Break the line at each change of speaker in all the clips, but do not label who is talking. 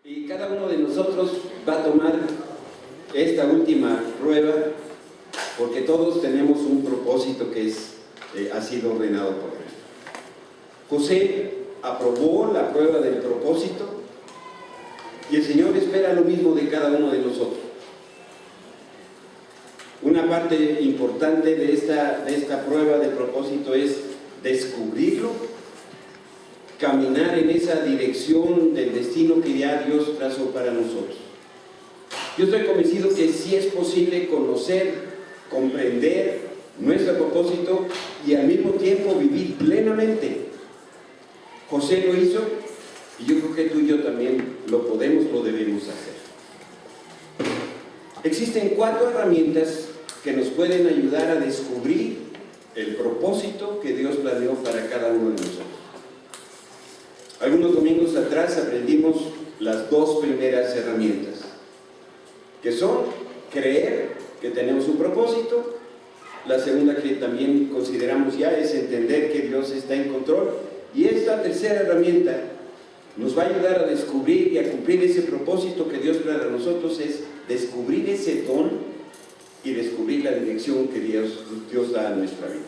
Y cada uno de nosotros va a tomar esta última prueba porque todos tenemos un propósito que ha sido ordenado por Él. José aprobó la prueba del propósito y el Señor espera lo mismo de cada uno de nosotros. Una parte importante de esta prueba de propósito es descubrirlo, caminar en esa dirección del destino que ya Dios trazó para nosotros. Yo estoy convencido que sí es posible conocer, comprender nuestro propósito y al mismo tiempo vivir plenamente. José lo hizo y yo creo que tú y yo también lo debemos hacer. Existen 4 herramientas que nos pueden ayudar a descubrir el propósito que Dios planeó para cada uno de nosotros. Algunos domingos atrás aprendimos las 2 primeras herramientas, que son creer que tenemos un propósito. La segunda, que también consideramos ya, es entender que Dios está en control. Y esta tercera herramienta nos va a ayudar a descubrir y a cumplir ese propósito que Dios para nosotros, es descubrir ese don y descubrir la dirección que Dios da a nuestra vida.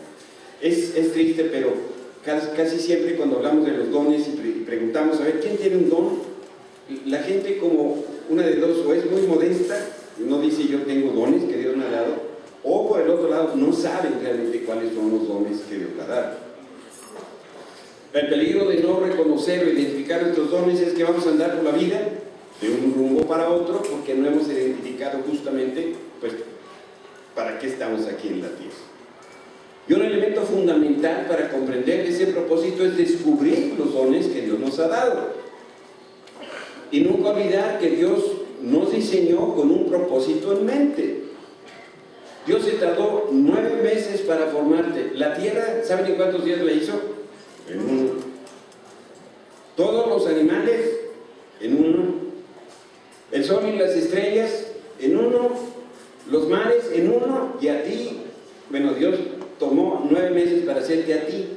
Es triste, pero casi siempre cuando hablamos de los dones y preguntamos, a ver, ¿quién tiene un don? La gente, como una de dos, o es muy modesta, no dice yo tengo dones que Dios me ha dado, o por el otro lado no saben realmente cuáles son los dones que Dios le ha dado. El peligro de no reconocer o identificar nuestros dones es que vamos a andar por la vida de un rumbo para otro porque no hemos identificado justamente, pues, para qué estamos aquí en la tierra. Y un elemento fundamental para comprender ese propósito es descubrir los dones que Dios nos ha dado. Y nunca olvidar que Dios nos diseñó con un propósito en mente. Dios se tardó 9 meses para formarte. La tierra, ¿saben en cuántos días la hizo? En 1. Todos los animales, en 1. El sol y las estrellas, en 1. Los mares, en 1. Y a ti, bueno, Dios tomó 9 meses para hacerte a ti.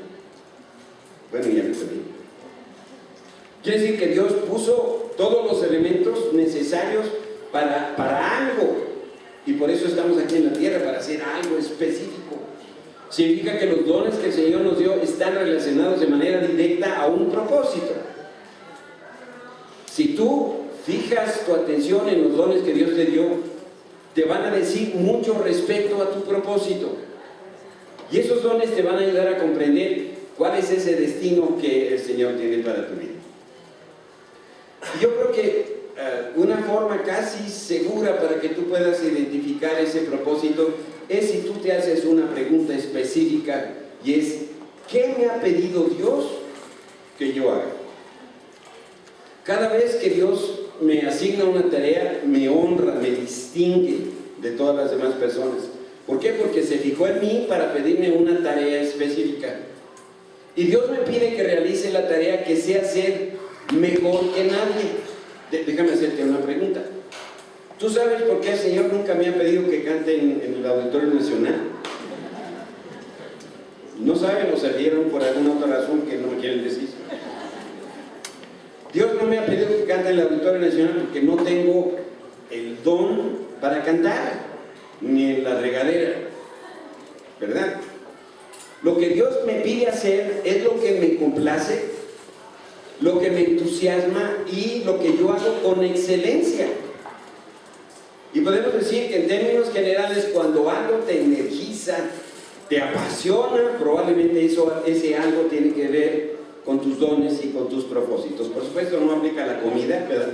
Bueno, y a mí también. Quiere decir que Dios puso todos los elementos necesarios para algo. Y por eso estamos aquí en la tierra, para hacer algo específico. Significa que los dones que el Señor nos dio están relacionados de manera directa a un propósito. Si tú fijas tu atención en los dones que Dios te dio, te van a decir mucho respecto a tu propósito. Y esos dones te van a ayudar a comprender cuál es ese destino que el Señor tiene para tu vida. Y yo creo que una forma casi segura para que tú puedas identificar ese propósito es si tú te haces una pregunta específica, y es: ¿qué me ha pedido Dios que yo haga? Cada vez que Dios me asigna una tarea, me honra, me distingue de todas las demás personas. ¿Por qué? Porque se fijó en mí para pedirme una tarea específica. Y Dios me pide que realice la tarea que sé hacer mejor que nadie. Déjame hacerte una pregunta. ¿Tú sabes por qué el Señor nunca me ha pedido que cante en el Auditorio Nacional? ¿No saben o se dieron por alguna otra razón que no me quieren decir? Dios no me ha pedido que cante en el Auditorio Nacional porque no tengo el don para cantar, ni en la regadera, ¿verdad? Lo que Dios me pide hacer es lo que me complace, lo que me entusiasma y lo que yo hago con excelencia. Y podemos decir que en términos generales, cuando algo te energiza, te apasiona, probablemente ese algo tiene que ver con tus dones y con tus propósitos. Por supuesto, no aplica a la comida, ¿verdad?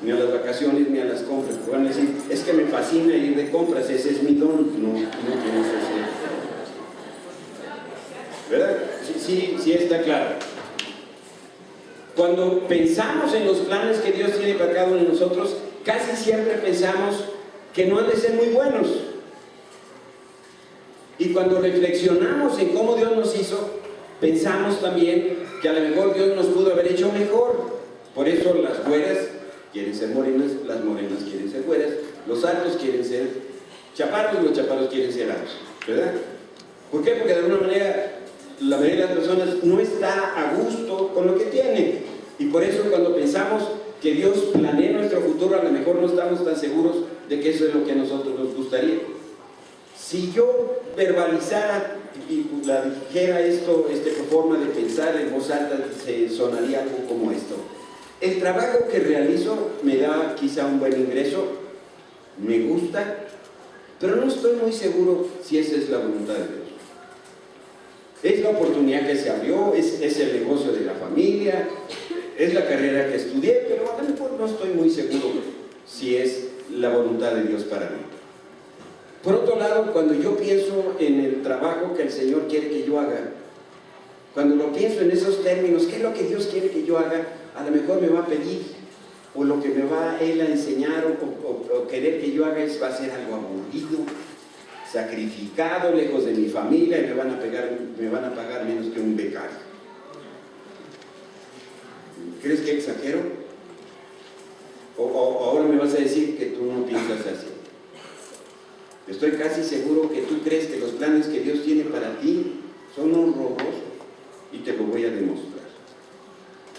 Ni a las vacaciones, ni a las compras. Van a decir, es que me fascina ir de compras, ese es mi don. No tienes ese. ¿Verdad? Sí está claro. Cuando pensamos en los planes que Dios tiene para cada uno de nosotros, casi siempre pensamos que no han de ser muy buenos. Y cuando reflexionamos en cómo Dios nos hizo, pensamos también que a lo mejor Dios nos pudo haber hecho mejor. Por eso las güeras quieren ser morenas, las morenas quieren ser güeras, los altos quieren ser chaparros, los chaparros quieren ser altos, ¿verdad? ¿Por qué? Porque de alguna manera la mayoría de las personas no está a gusto con lo que tiene. Y por eso cuando pensamos que Dios planee nuestro futuro, a lo mejor no estamos tan seguros de que eso es lo que a nosotros nos gustaría. Si yo verbalizara y la dijera esto, por forma de pensar en voz alta, se sonaría algo como esto: el trabajo que realizo me da quizá un buen ingreso, me gusta, pero no estoy muy seguro si esa es la voluntad de Dios. Es la oportunidad que se abrió, es el negocio de la familia, es la carrera que estudié, pero a lo mejor no estoy muy seguro si es la voluntad de Dios para mí. Por otro lado, cuando yo pienso en el trabajo que el Señor quiere que yo haga, cuando lo pienso en esos términos, ¿qué es lo que Dios quiere que yo haga? A lo mejor me va a pedir, o lo que me va Él a enseñar o querer que yo haga va a ser algo aburrido, sacrificado, lejos de mi familia, y me van a pagar menos que un becario. ¿Crees que exagero? O ahora me vas a decir que tú no piensas así. Estoy casi seguro que tú crees que los planes que Dios tiene para ti son horrorosos, y te lo voy a demostrar.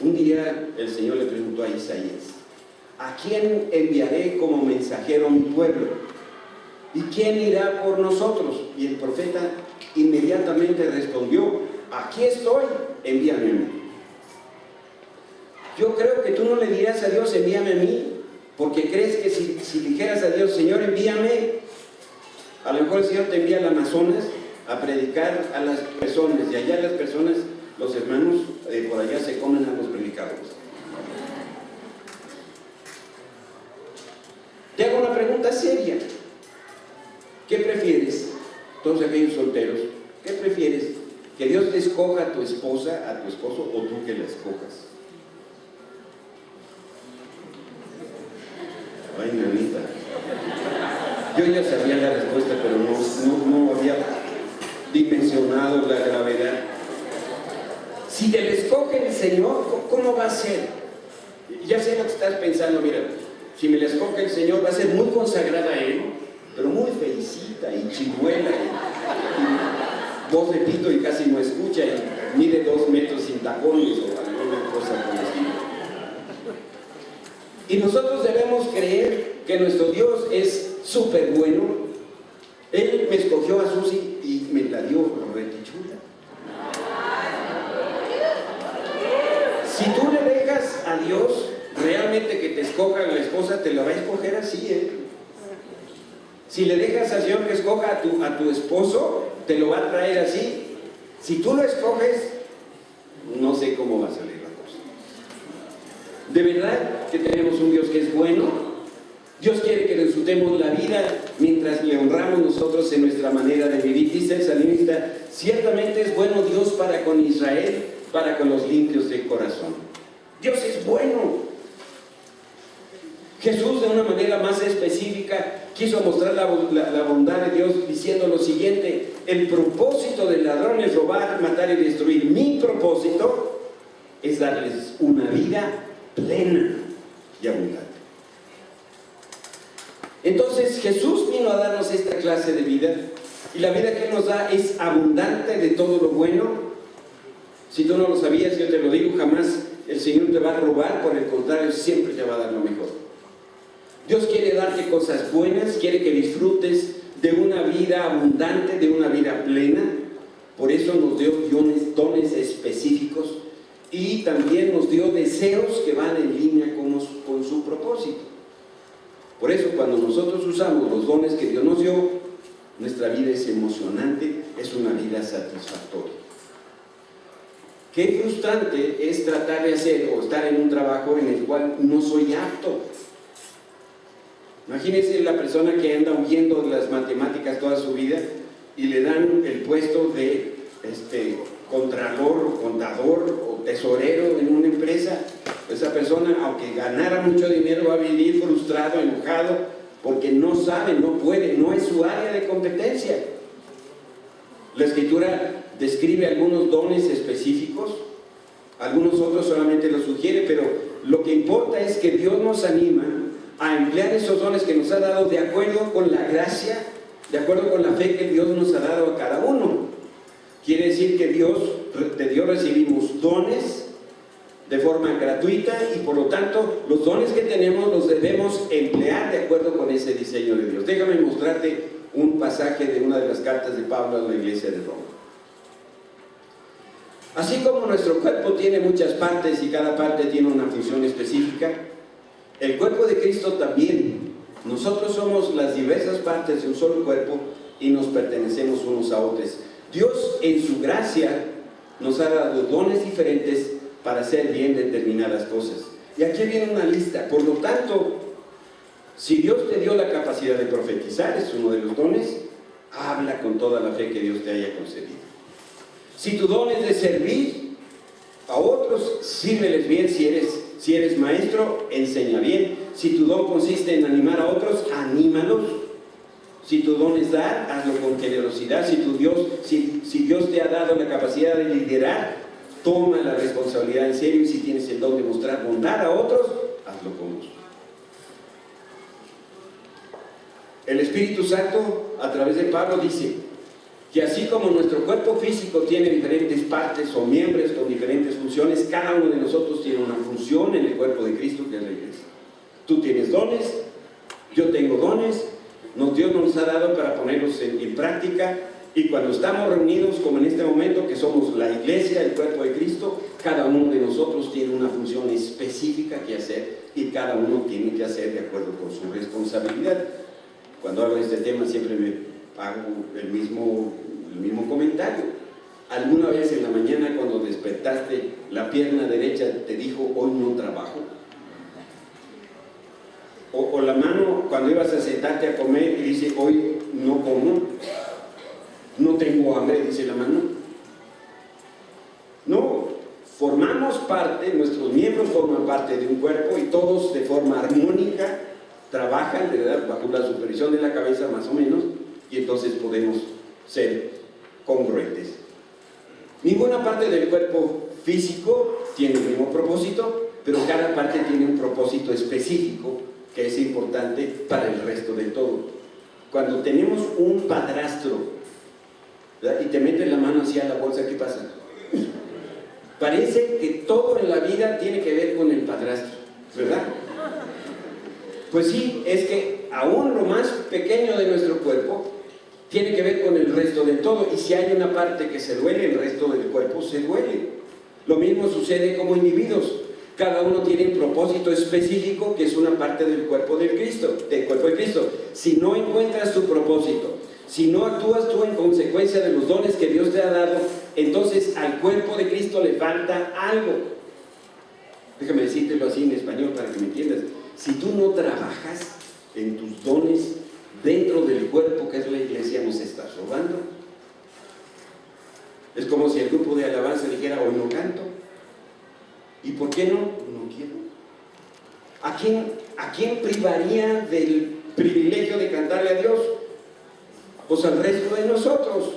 Un día el Señor le preguntó a Isaías: ¿a quién enviaré como mensajero a mi pueblo? ¿Y quién irá por nosotros? Y el profeta inmediatamente respondió: aquí estoy, envíame a mí. Yo creo que tú no le dirás a Dios: envíame a mí, porque crees que si dijeras a Dios: Señor, envíame, a lo mejor el Señor te envía al Amazonas a predicar a las personas, y allá las personas, los hermanos por allá se comen a los predicadores. Te hago una pregunta seria. ¿Qué prefieres, todos aquellos solteros? ¿Qué prefieres? ¿Que Dios te escoja a tu esposa, a tu esposo, o tú que la escojas? Ay, nanita. Yo ya sabía la respuesta, pero no había dimensionado la gravedad. Si te la escoge el Señor, ¿cómo va a ser? Ya sé lo que estás pensando. Mira, si me la escoge el Señor, va a ser muy consagrada a Él, pero muy felicita y chimuela, y voz de pito y casi no escucha, y mide 2 metros sin tacones o alguna cosa por el estilo. Y nosotros debemos creer que nuestro Dios es súper bueno. Él me escogió a Susi y me la dio retichula. Si tú le dejas a Dios realmente que te escoja la esposa, te la va a escoger así, ¿eh? Si le dejas al Señor que escoja a tu esposo, te lo va a traer así. Si tú lo escoges, no sé cómo va a salir la cosa. De verdad que tenemos un Dios que es bueno. Dios quiere que disfrutemos la vida mientras le honramos nosotros en nuestra manera de vivir. Dice el salmista: ciertamente es bueno Dios para con Israel, para con los limpios de corazón. Dios es bueno. Jesús, de una manera más específica, quiso mostrar la bondad de Dios diciendo lo siguiente: el propósito del ladrón es robar, matar y destruir. Mi propósito es darles una vida plena y abundante. Entonces Jesús vino a darnos esta clase de vida, y la vida que Él nos da es abundante de todo lo bueno. Si tú no lo sabías, yo te lo digo, jamás el Señor te va a robar, por el contrario, siempre te va a dar lo mejor. Dios quiere darte cosas buenas, quiere que disfrutes de una vida abundante, de una vida plena. Por eso nos dio dones específicos, y también nos dio deseos que van en línea con su propósito. Por eso, cuando nosotros usamos los dones que Dios nos dio, nuestra vida es emocionante, es una vida satisfactoria. Qué frustrante es tratar de hacer o estar en un trabajo en el cual no soy apto. Imagínense la persona que anda huyendo de las matemáticas toda su vida y le dan el puesto de contralor o contador o tesorero en una empresa. Esa persona, aunque ganara mucho dinero, va a vivir frustrado, enojado, porque no sabe, no puede, no es su área de competencia. La Escritura describe algunos dones específicos, algunos otros solamente los sugiere, pero lo que importa es que Dios nos anima a emplear esos dones que nos ha dado de acuerdo con la gracia, de acuerdo con la fe que Dios nos ha dado a cada uno. Quiere decir que de Dios recibimos dones de forma gratuita y por lo tanto los dones que tenemos los debemos emplear de acuerdo con ese diseño de Dios. Déjame mostrarte un pasaje de una de las cartas de Pablo a la iglesia de Roma. Así como nuestro cuerpo tiene muchas partes y cada parte tiene una función específica, el cuerpo de Cristo también. Nosotros somos las diversas partes de un solo cuerpo y nos pertenecemos unos a otros. Dios en su gracia nos ha dado dones diferentes para hacer bien determinadas cosas. Y aquí viene una lista. Por lo tanto, si Dios te dio la capacidad de profetizar, es uno de los dones, habla con toda la fe que Dios te haya concedido. Si tu don es de servir a otros, sírveles bien. Si eres maestro, enseña bien. Si tu don consiste en animar a otros, anímalos. Si tu don es dar, hazlo con generosidad. Si Dios te ha dado la capacidad de liderar, toma la responsabilidad en serio. Y si tienes el don de mostrar bondad a otros, hazlo con gusto. El Espíritu Santo, a través de Pablo, dice que así como nuestro cuerpo físico tiene diferentes partes o miembros con diferentes funciones, cada uno de nosotros tiene una función en el cuerpo de Cristo, que es la iglesia. Tú tienes dones, yo tengo dones, Dios nos ha dado para ponerlos en práctica, y cuando estamos reunidos, como en este momento, que somos la iglesia, el cuerpo de Cristo, cada uno de nosotros tiene una función específica que hacer, y cada uno tiene que hacer de acuerdo con su responsabilidad. Cuando hablo de este tema siempre me hago el mismo comentario. ¿Alguna vez en la mañana cuando despertaste la pierna derecha te dijo hoy no trabajo? O la mano cuando ibas a sentarte a comer y dice hoy no como, no tengo hambre, dice la mano? No, formamos parte, nuestros miembros forman parte de un cuerpo y todos de forma armónica trabajan, ¿verdad?, bajo la supervisión de la cabeza más o menos, y entonces podemos ser congruentes. Ninguna parte del cuerpo físico tiene el mismo propósito, pero cada parte tiene un propósito específico que es importante para el resto del todo. Cuando tenemos un padrastro, ¿verdad?, y te metes la mano hacia la bolsa, ¿qué pasa? Parece que todo en la vida tiene que ver con el padrastro, ¿verdad? Pues sí, es que aún lo más pequeño de nuestro cuerpo tiene que ver con el resto del todo, y si hay una parte que se duele, el resto del cuerpo se duele. Lo mismo sucede como individuos. Cada uno tiene un propósito específico que es una parte del cuerpo de Cristo. Si no encuentras tu propósito, si no actúas tú en consecuencia de los dones que Dios te ha dado, entonces al cuerpo de Cristo le falta algo. Déjame decírtelo así en español para que me entiendas. Si tú no trabajas en tus dones dentro del cuerpo que es la iglesia, nos estás robando. Es como si el grupo de alabanza dijera hoy no canto. ¿Y por qué no? No quiero. ¿A quién privaría del privilegio de cantarle a Dios? Pues al resto de nosotros.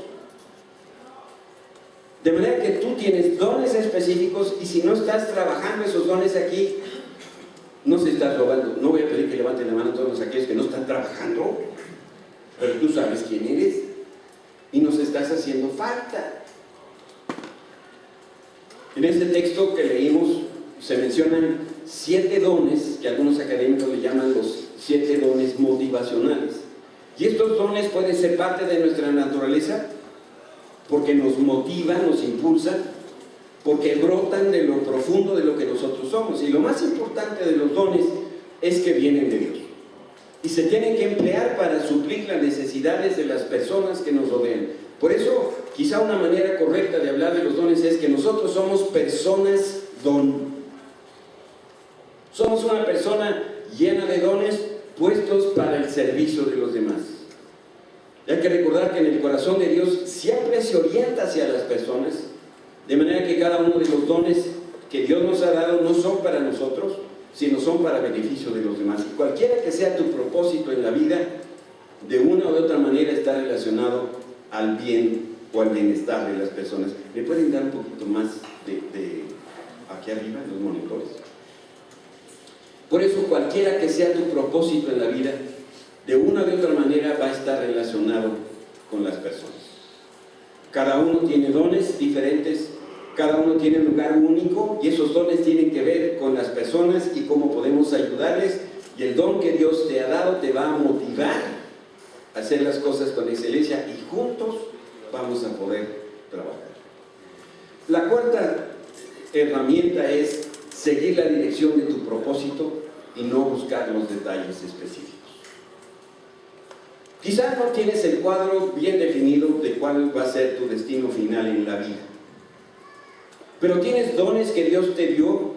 De manera que tú tienes dones específicos, y si no estás trabajando esos dones aquí, no se estás robando. No voy a pedir que levanten la mano a todos aquellos que no están trabajando, pero tú sabes quién eres y nos estás haciendo falta. En este texto que leímos se mencionan 7 dones que algunos académicos le llaman los 7 dones motivacionales. Y estos dones pueden ser parte de nuestra naturaleza porque nos motivan, nos impulsan, porque brotan de lo profundo de lo que nosotros somos. Y lo más importante de los dones es que vienen de Dios y se tienen que emplear para suplir las necesidades de las personas que nos rodean. Por eso, quizá una manera correcta de hablar de los dones es que nosotros somos personas don. Somos una persona llena de dones puestos para el servicio de los demás. Y hay que recordar que en el corazón de Dios siempre se orienta hacia las personas, de manera que cada uno de los dones que Dios nos ha dado no son para nosotros, sino son para beneficio de los demás. Y cualquiera que sea tu propósito en la vida, de una u otra manera está relacionado al bien o al bienestar de las personas. ¿Me pueden dar un poquito más de aquí arriba, en los monitores? Por eso, cualquiera que sea tu propósito en la vida, de una u otra manera va a estar relacionado con las personas. Cada uno tiene dones diferentes Cada uno tiene un lugar único y esos dones tienen que ver con las personas y cómo podemos ayudarles, y el don que Dios te ha dado te va a motivar a hacer las cosas con excelencia y juntos vamos a poder trabajar. La cuarta herramienta es seguir la dirección de tu propósito y no buscar los detalles específicos. Quizás no tienes el cuadro bien definido de cuál va a ser tu destino final en la vida, pero tienes dones que Dios te dio,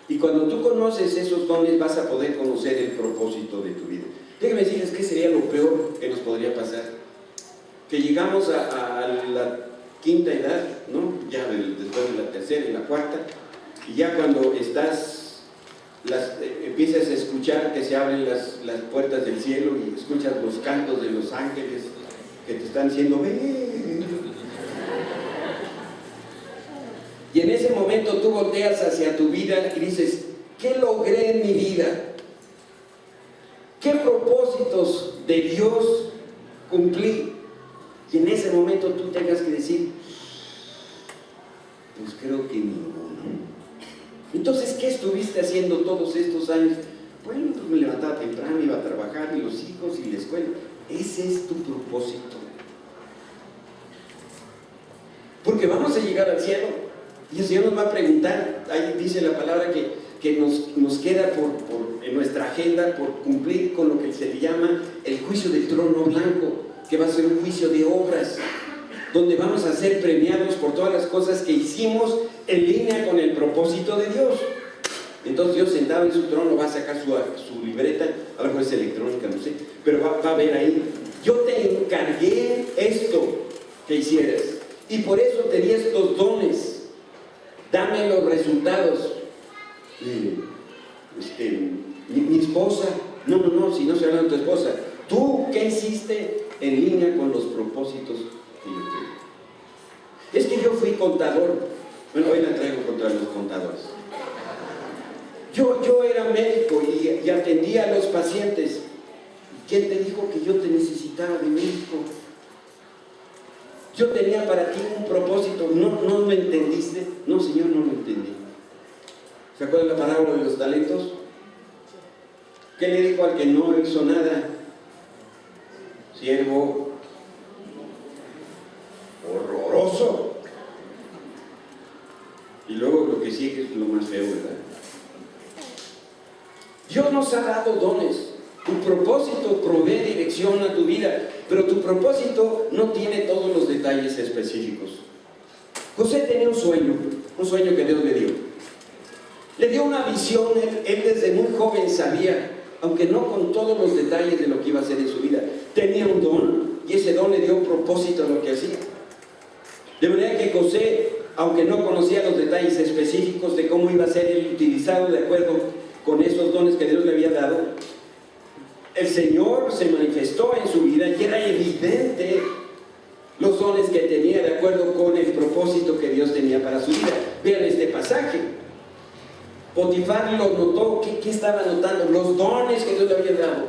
y cuando tú conoces esos dones vas a poder conocer el propósito de tu vida. Déjenme decirles que sería lo peor que nos podría pasar, que llegamos a la quinta edad, ¿no? Ya después de la tercera y la cuarta, y ya cuando empiezas a escuchar que se abren las puertas del cielo y escuchas los cantos de los ángeles que te están diciendo ven. Y en ese momento tú volteas hacia tu vida y dices, ¿qué logré en mi vida? ¿Qué propósitos de Dios cumplí? Y en ese momento tú tengas que decir, pues creo que ninguno. Entonces, ¿qué estuviste haciendo todos estos años? Bueno, pues me levantaba temprano, iba a trabajar, y los hijos, y la escuela. Ese es tu propósito. Porque vamos a llegar al cielo. Y el Señor nos va a preguntar, ahí dice la palabra que nos queda en nuestra agenda por cumplir con lo que se le llama el juicio del trono blanco, que va a ser un juicio de obras, donde vamos a ser premiados por todas las cosas que hicimos en línea con el propósito de Dios. Entonces Dios sentado en su trono va a sacar su libreta, a lo mejor es electrónica, no sé, pero va a ver ahí, yo te encargué esto que hicieras, y por eso te di estos dones. Dame los resultados. Mi esposa, no, si no se habla de tu esposa, ¿tú qué hiciste en línea con los propósitos que yo tengo? Es que yo fui contador. Bueno, hoy la traigo contra los contadores. Yo era médico y atendía a los pacientes. ¿Quién te dijo que yo te necesitaba de médico? Yo tenía para ti un propósito. ¿No lo entendiste? No, Señor, no lo entendí. ¿Se acuerdan la parábola de los talentos? ¿Qué le dijo al que no hizo nada? Siervo horroroso. Y luego lo que sigue es lo más feo, ¿verdad? Dios nos ha dado dones. Tu propósito provee dirección a tu vida, pero tu propósito no tiene todos los detalles específicos. José tenía un sueño que Dios le dio. Le dio una visión, él desde muy joven sabía, aunque no con todos los detalles de lo que iba a hacer en su vida, tenía un don, y ese don le dio propósito a lo que hacía. De manera que José, aunque no conocía los detalles específicos de cómo iba a ser él utilizado de acuerdo con esos dones que Dios le había dado, el Señor se manifestó en su vida y era evidente los dones que tenía de acuerdo con el propósito que Dios tenía para su vida. Vean este pasaje. Potifar lo notó. ¿Qué estaba notando? Los dones que Dios le había dado.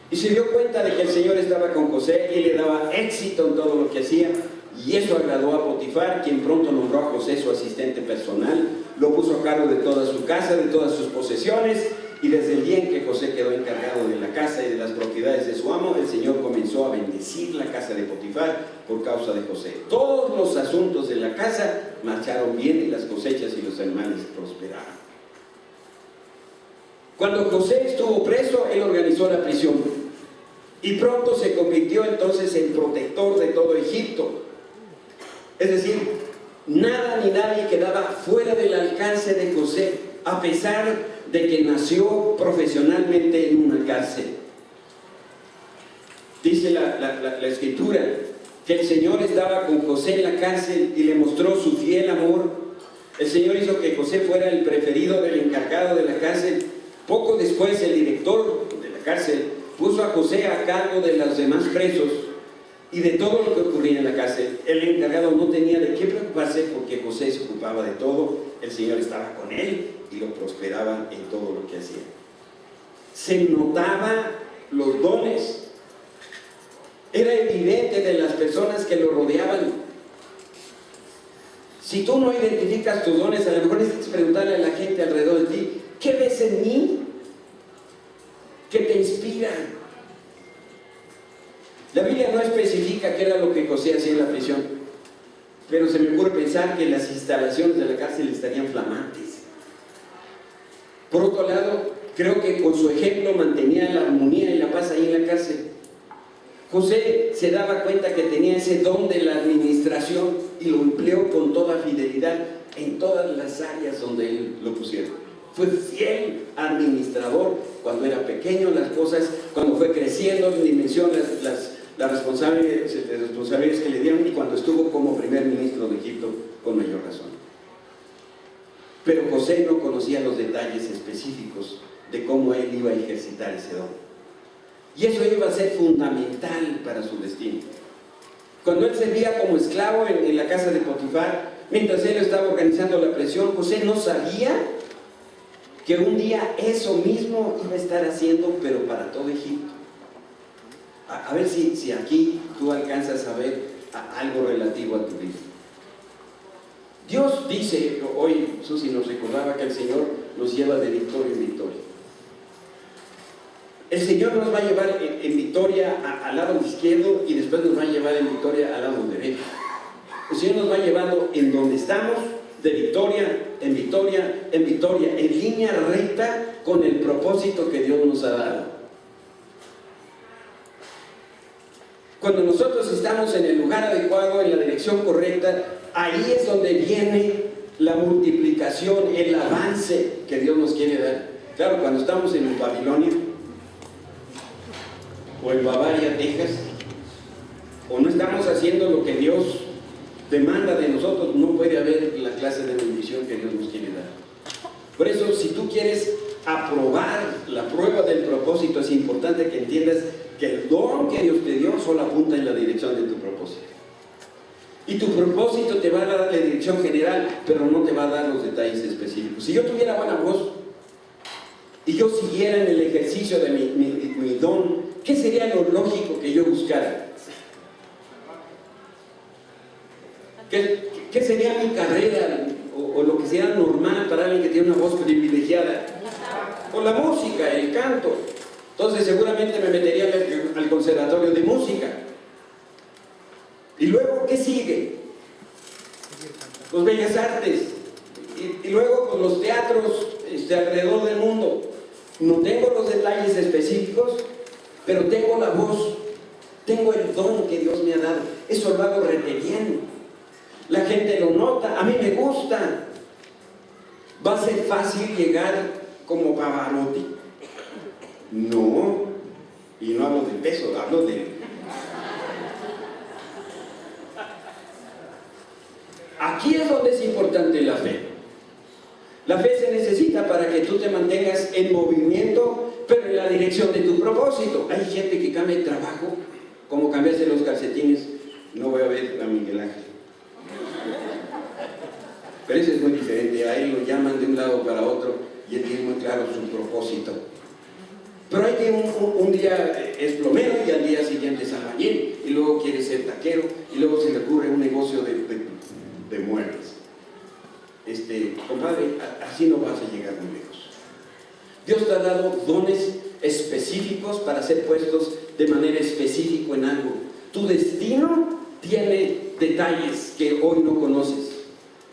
Y se dio cuenta de que el Señor estaba con José y le daba éxito en todo lo que hacía. Y eso agradó a Potifar, quien pronto nombró a José su asistente personal, lo puso a cargo de toda su casa, de todas sus posesiones. Y desde el día en que José quedó encargado de la casa y de las propiedades de su amo, el Señor comenzó a bendecir la casa de Potifar por causa de José. Todos los asuntos de la casa marcharon bien y las cosechas y los animales prosperaron. Cuando José estuvo preso, él organizó la prisión y pronto se convirtió entonces en protector de todo Egipto. Es decir, nada ni nadie quedaba fuera del alcance de José, a pesar de que nació profesionalmente en una cárcel. Dice la Escritura que el Señor estaba con José en la cárcel y le mostró su fiel amor. El Señor hizo que José fuera el preferido del encargado de la cárcel. Poco después el director de la cárcel puso a José a cargo de los demás presos y de todo lo que ocurría en la cárcel. El encargado no tenía de qué preocuparse porque José se ocupaba de todo. El Señor estaba con él y lo prosperaba en todo lo que hacía. Se notaba los dones. Era evidente de las personas que lo rodeaban. Si tú no identificas tus dones, a lo mejor necesitas preguntarle a la gente alrededor de ti, ¿qué ves en mí? ¿Qué te inspira? La Biblia no especifica qué era lo que José hacía en la prisión, pero se me ocurre pensar que las instalaciones de la cárcel estarían flamantes. Por otro lado, creo que con su ejemplo mantenía la armonía y la paz ahí en la cárcel. José se daba cuenta que tenía ese don de la administración y lo empleó con toda fidelidad en todas las áreas donde él lo pusiera. Fue fiel administrador cuando era pequeño, las cosas, cuando fue creciendo en dimensión, las responsabilidades que le dieron, y cuando estuvo como primer ministro de Egipto, con mayor razón. Pero José no conocía los detalles específicos de cómo él iba a ejercitar ese don. Y eso iba a ser fundamental para su destino. Cuando él servía como esclavo en la casa de Potifar, mientras él estaba organizando la prisión, José no sabía que un día eso mismo iba a estar haciendo, pero para todo Egipto. A ver si aquí tú alcanzas a ver algo relativo a tu vida. Dios dice, hoy Susi nos recordaba que el Señor nos lleva de victoria en victoria. El Señor nos va a llevar en victoria al lado izquierdo y después nos va a llevar en victoria al lado derecho. El Señor nos va llevando en donde estamos, de victoria en victoria en victoria, en línea recta con el propósito que Dios nos ha dado. Cuando nosotros estamos en el lugar adecuado, en la dirección correcta, ahí es donde viene la multiplicación, el avance que Dios nos quiere dar. Claro, cuando estamos en Babilonia o en Bavaria, Texas, o no estamos haciendo lo que Dios demanda de nosotros, no puede haber la clase de bendición que Dios nos quiere dar. Por eso, si tú quieres aprobar la prueba del propósito, es importante que entiendas que el don que Dios te dio solo apunta en la dirección de tu propósito. Y tu propósito te va a dar la dirección general, pero no te va a dar los detalles específicos. Si yo tuviera buena voz y yo siguiera en el ejercicio de mi don, ¿qué sería lo lógico que yo buscara? ¿Qué sería mi carrera o lo que sea normal para alguien que tiene una voz privilegiada? O la música, el canto. Entonces seguramente me metería al conservatorio de música. Y luego, ¿qué sigue? Pues Bellas Artes. Y luego, pues los teatros alrededor del mundo. No tengo los detalles específicos, pero tengo la voz, tengo el don que Dios me ha dado. Eso lo hago re bien. La gente lo nota, a mí me gusta. ¿Va a ser fácil llegar como Pavarotti? No. Y no hablo del peso, hablo de... Aquí es donde es importante la fe. La fe se necesita para que tú te mantengas en movimiento, pero en la dirección de tu propósito. Hay gente que cambia de trabajo, como cambiarse los calcetines. No voy a ver a Miguel Ángel, pero ese es muy diferente. A él lo llaman de un lado para otro y él tiene muy claro su propósito. Pero hay que un día es plomero y al día siguiente es albañil, y luego quiere ser taquero, y luego se le ocurre un negocio de muebles. Compadre, así no vas a llegar muy lejos. Dios te ha dado dones específicos para ser puestos de manera específica en algo. Tu destino tiene detalles que hoy no conoces,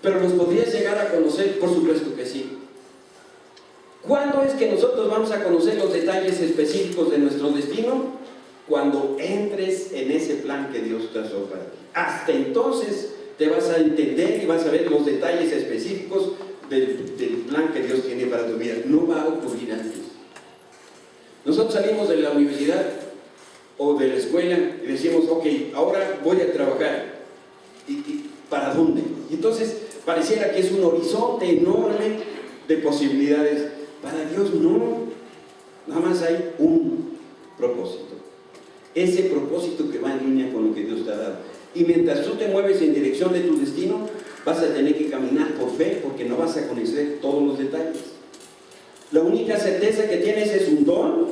pero los podrías llegar a conocer, por supuesto que sí. ¿Cuándo es que nosotros vamos a conocer los detalles específicos de nuestro destino? Cuando entres en ese plan que Dios trazó para ti. Hasta entonces te vas a entender y vas a ver los detalles específicos del plan que Dios tiene para tu vida. No va a ocurrir antes. Nosotros salimos de la universidad o de la escuela y decimos, ok, ahora voy a trabajar. ¿Y para dónde? Y entonces pareciera que es un horizonte enorme de posibilidades. Para Dios no, nada más hay un propósito. Ese propósito que va en línea con lo que Dios te ha dado. Y mientras tú te mueves en dirección de tu destino, vas a tener que caminar por fe, porque no vas a conocer todos los detalles. La única certeza que tienes es un don,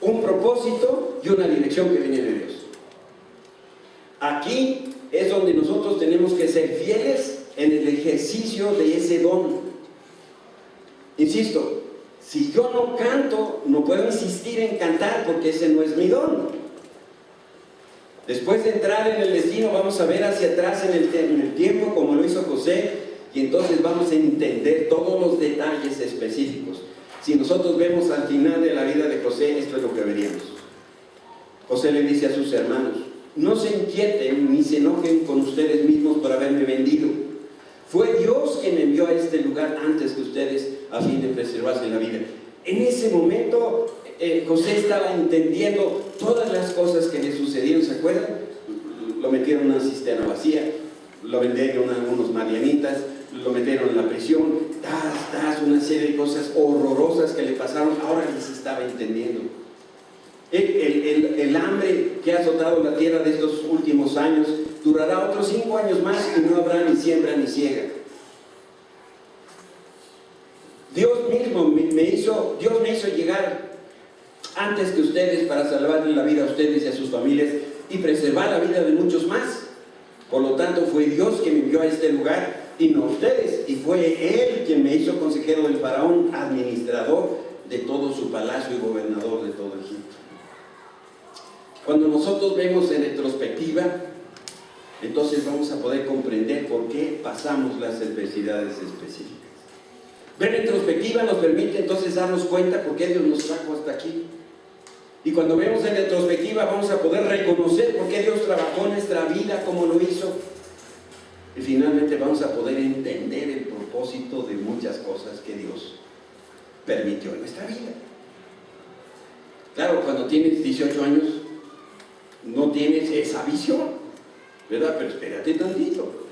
un propósito y una dirección que viene de Dios. Aquí es donde nosotros tenemos que ser fieles en el ejercicio de ese don. Insisto, si yo no canto, no puedo insistir en cantar porque ese no es mi don. Después de entrar en el destino, vamos a ver hacia atrás en el tiempo, como lo hizo José, y entonces vamos a entender todos los detalles específicos. Si nosotros vemos al final de la vida de José, esto es lo que veríamos. José le dice a sus hermanos: no se inquieten ni se enojen con ustedes mismos por haberme vendido. Fue Dios quien me envió a este lugar antes que ustedes, a fin de preservarse la vida. En ese momento José estaba entendiendo todas las cosas que le sucedieron. ¿Se acuerdan? Lo metieron en una cisterna vacía, lo vendieron a unos madianitas, lo metieron en la prisión, una serie de cosas horrorosas que le pasaron. Ahora les estaba entendiendo. El hambre que ha azotado la tierra de estos últimos años durará otros 5 años más y no habrá ni siembra ni siega. Dios me hizo llegar antes que ustedes para salvarle la vida a ustedes y a sus familias y preservar la vida de muchos más. Por lo tanto, fue Dios quien me envió a este lugar y no ustedes, y fue Él quien me hizo consejero del faraón, administrador de todo su palacio y gobernador de todo Egipto. Cuando nosotros vemos en retrospectiva, entonces vamos a poder comprender por qué pasamos las adversidades específicas. Ver en retrospectiva nos permite entonces darnos cuenta por qué Dios nos trajo hasta aquí. Y cuando vemos en retrospectiva vamos a poder reconocer por qué Dios trabajó en nuestra vida, cómo lo hizo. Y finalmente vamos a poder entender el propósito de muchas cosas que Dios permitió en nuestra vida. Claro, cuando tienes 18 años no tienes esa visión, ¿verdad? Pero espérate tantito.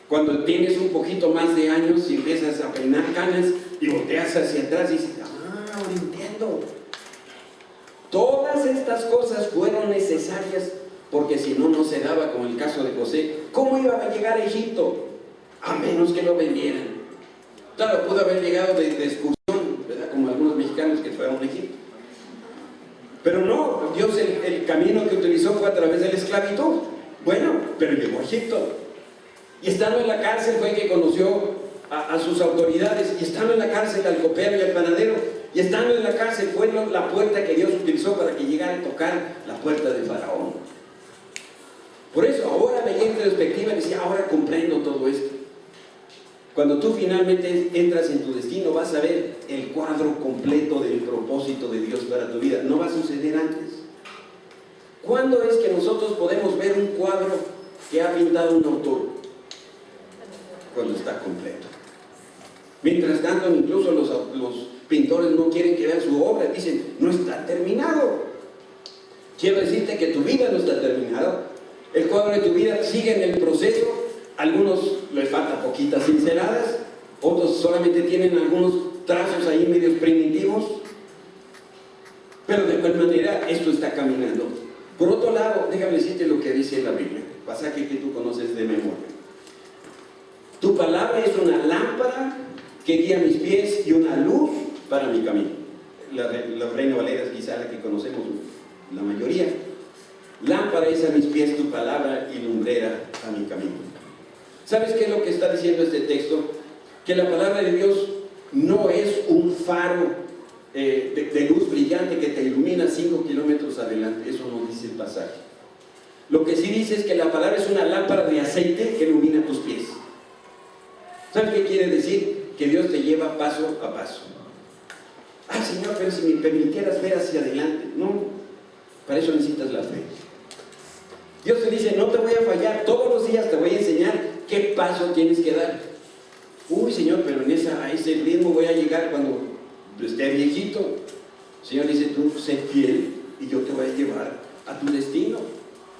Cuando tienes un poquito más de años y empiezas a peinar canas y volteas hacia atrás y dices: ahora entiendo. Todas estas cosas fueron necesarias porque si no, no se daba, como el caso de José. ¿Cómo iba a llegar a Egipto? A menos que lo vendieran. Claro, pudo haber llegado de excursión, ¿verdad? Como algunos mexicanos que fueron a Egipto. Pero no, Dios el camino que utilizó fue a través de la esclavitud. Bueno, pero llegó a Egipto. Y estando en la cárcel fue que conoció a sus autoridades. Y estando en la cárcel al copero y al panadero. Y estando en la cárcel fue la puerta que Dios utilizó para que llegara a tocar la puerta de Faraón. Por eso ahora veía en perspectiva y decía: ahora comprendo todo esto. Cuando tú finalmente entras en tu destino, vas a ver el cuadro completo del propósito de Dios para tu vida. No va a suceder antes. ¿Cuándo es que nosotros podemos ver un cuadro que ha pintado un autor? Cuando está completo. Mientras tanto, incluso los pintores no quieren que vean su obra. Dicen: no está terminado. Quiero decirte que tu vida no está terminada. El cuadro de tu vida sigue en el proceso. Algunos les falta poquitas pinceladas, otros solamente tienen algunos trazos ahí medios primitivos, pero de cualquier manera esto está caminando. Por otro lado, déjame decirte lo que dice la Biblia, pasaje que tú conoces de memoria. Tu palabra es una lámpara que guía mis pies y una luz para mi camino. La Reina Valera es quizá la que conocemos la mayoría. Lámpara es a mis pies tu palabra y lumbrera a mi camino. ¿Sabes qué es lo que está diciendo este texto? Que la palabra de Dios no es un faro de luz brillante que te ilumina 5 kilómetros adelante. Eso no dice el pasaje. Lo que sí dice es que la palabra es una lámpara de aceite que ilumina tus pies. ¿Sabes qué quiere decir? Que Dios te lleva paso a paso. Ay, Señor, pero si me permitieras ver hacia adelante. No, para eso necesitas la fe. Dios te dice: no te voy a fallar, todos los días te voy a enseñar qué paso tienes que dar. Uy, Señor, pero a ese ritmo voy a llegar cuando esté viejito. El Señor dice: tú sé fiel y yo te voy a llevar a tu destino.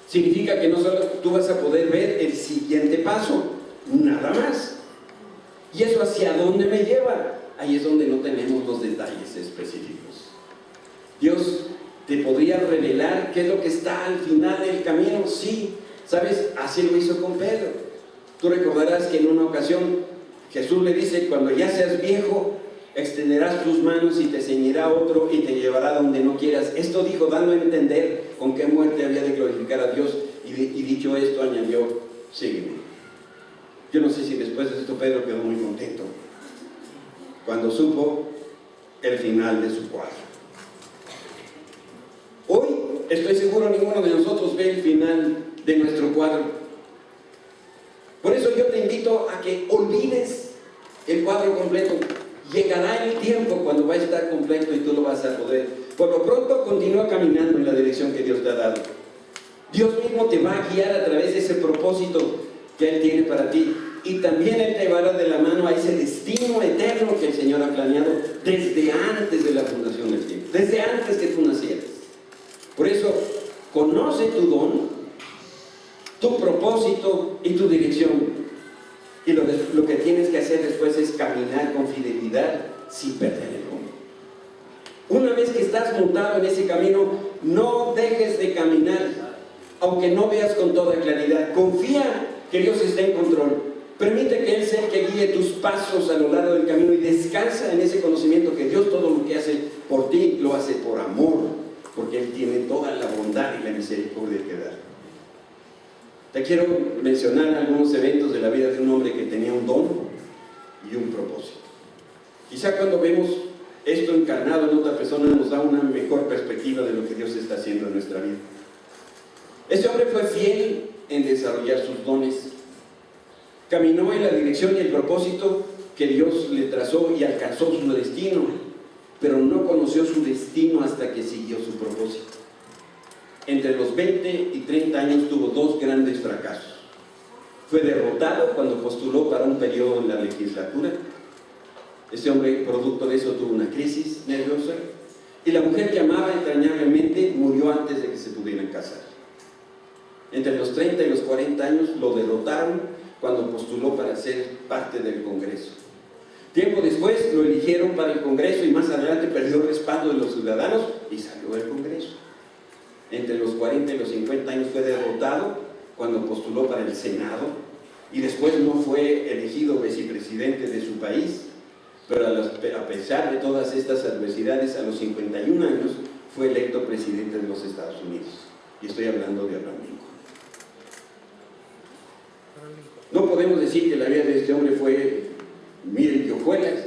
Significa que no solo tú vas a poder ver el siguiente paso, nada más. ¿Y eso hacia dónde me lleva? Ahí es donde no tenemos los detalles específicos. Dios te podría revelar qué es lo que está al final del camino. Sí, ¿sabes? Así lo hizo con Pedro. Tú recordarás que en una ocasión Jesús le dice: cuando ya seas viejo, extenderás tus manos y te ceñirá otro y te llevará donde no quieras. Esto dijo dando a entender con qué muerte había de glorificar a Dios, y dicho esto añadió: sígueme. Yo no sé si después de esto Pedro quedó muy contento cuando supo el final de su cuadro. Hoy estoy seguro ninguno de nosotros ve el final de nuestro cuadro. Por eso yo te invito a que olvides el cuadro completo. Llegará el tiempo cuando va a estar completo y tú lo vas a poder. Por lo pronto, continúa caminando en la dirección que Dios te ha dado. Dios mismo te va a guiar a través de ese propósito que Él tiene para ti. Y también Él te llevará de la mano a ese destino eterno que el Señor ha planeado desde antes de la fundación del tiempo, desde antes que tú nacieras. Por eso, conoce tu don, tu propósito y tu dirección. Y lo que tienes que hacer después es caminar con fidelidad sin perder el rumbo. Una vez que estás montado en ese camino, no dejes de caminar, aunque no veas con toda claridad. Confía que Dios está en control. Permite que Él sea el que guíe tus pasos a lo largo del camino y descansa en ese conocimiento que Dios todo lo que hace por ti lo hace por amor, porque Él tiene toda la bondad y la misericordia que dar. Te quiero mencionar algunos eventos de la vida de un hombre que tenía un don y un propósito. Quizá cuando vemos esto encarnado en otra persona nos da una mejor perspectiva de lo que Dios está haciendo en nuestra vida. Este hombre fue fiel en desarrollar sus dones. Caminó en la dirección y el propósito que Dios le trazó y alcanzó su destino, pero no conoció su destino hasta que siguió su propósito. Entre los 20 y 30 años tuvo dos grandes fracasos. Fue derrotado cuando postuló para un periodo en la legislatura. Este hombre, producto de eso, tuvo una crisis nerviosa. Y la mujer que amaba entrañablemente murió antes de que se pudieran casar. Entre los 30 y los 40 años lo derrotaron cuando postuló para ser parte del Congreso. Tiempo después lo eligieron para el Congreso y más adelante perdió el respaldo de los ciudadanos y salió del Congreso. Entre los 40 y los 50 años fue derrotado cuando postuló para el Senado y después no fue elegido vicepresidente de su país, pero a pesar de todas estas adversidades, a los 51 años fue electo presidente de los Estados Unidos. Y estoy hablando de Abraham Lincoln. No podemos decir que la vida de este hombre fue miren que hojuelas.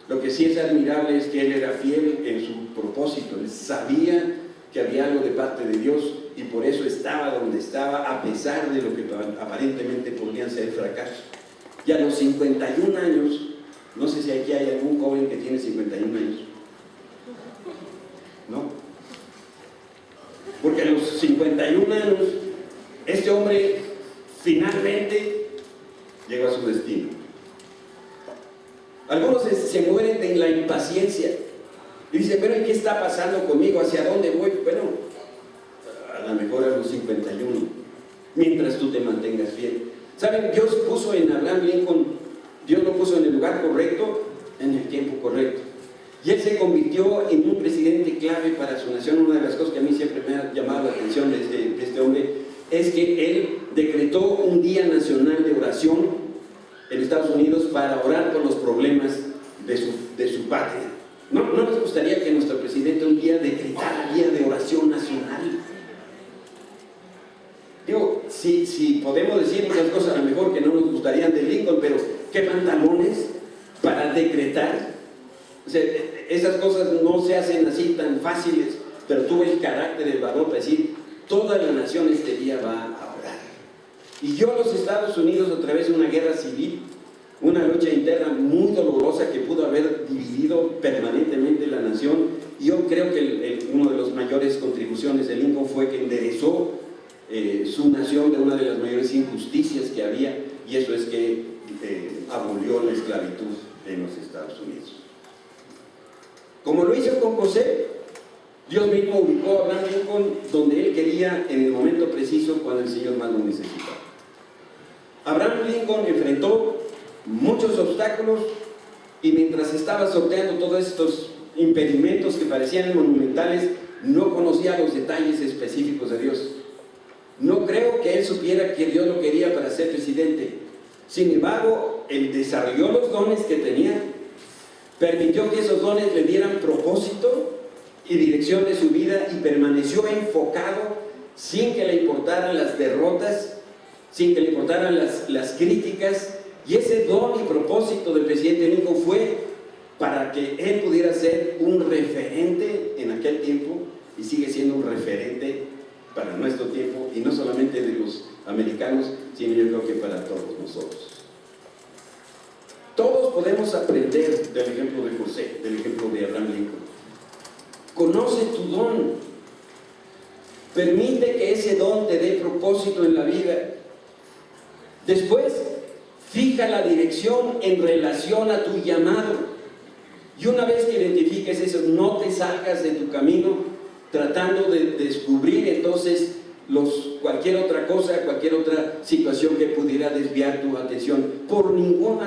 Lo que sí es admirable es que él era fiel en su propósito. Él sabía que había algo de parte de Dios y por eso estaba donde estaba, a pesar de lo que aparentemente podrían ser fracasos. Y a los 51 años, no sé si aquí hay algún joven que tiene 51 años, ¿no? Porque a los 51 años, este hombre finalmente llegó a su destino. Algunos se mueren de la impaciencia y dicen, pero ¿qué está pasando conmigo? ¿Hacia dónde voy? Bueno, a lo mejor a los 51, mientras tú te mantengas fiel. ¿Saben? Dios puso en Abraham Lincoln, Dios lo puso en el lugar correcto, en el tiempo correcto. Y él se convirtió en un presidente clave para su nación. Una de las cosas que a mí siempre me ha llamado la atención de este hombre es que él decretó un día nacional de oración en Estados Unidos para orar por los problemas de su patria. ¿No les gustaría que nuestro presidente un día decretara día de oración nacional? Digo, si podemos decir muchas cosas a lo mejor que no nos gustarían de Lincoln, pero ¿qué pantalones para decretar? O sea, esas cosas no se hacen así tan fáciles, pero tuvo el carácter, el valor para decir, toda la nación este día va a orar. Y yo a los Estados Unidos, a través de una guerra civil, una lucha interna muy dolorosa que pudo haber dividido permanentemente la nación, yo creo que una de las mayores contribuciones de Lincoln fue que enderezó su nación de una de las mayores injusticias que había, y eso es que abolió la esclavitud en los Estados Unidos. Como lo hizo con José, Dios mismo ubicó a Abraham Lincoln donde él quería en el momento preciso cuando el Señor más lo necesitaba. Abraham Lincoln enfrentó muchos obstáculos y mientras estaba sorteando todos estos impedimentos que parecían monumentales, no conocía los detalles específicos de Dios. No creo que él supiera que Dios lo quería para ser presidente. Sin embargo, él desarrolló los dones que tenía, permitió que esos dones le dieran propósito y dirección de su vida y permaneció enfocado sin que le importaran las derrotas sin que le importaran las críticas, y ese don y propósito del presidente Lincoln fue para que él pudiera ser un referente en aquel tiempo, y sigue siendo un referente para nuestro tiempo, y no solamente de los americanos, sino yo creo que para todos nosotros. Todos podemos aprender del ejemplo de José, del ejemplo de Abraham Lincoln. Conoce tu don, permite que ese don te dé propósito en la vida. Después, fija la dirección en relación a tu llamado. Y una vez que identifiques eso, no te salgas de tu camino tratando de descubrir entonces cualquier otra cosa, cualquier otra situación que pudiera desviar tu atención. Por ningún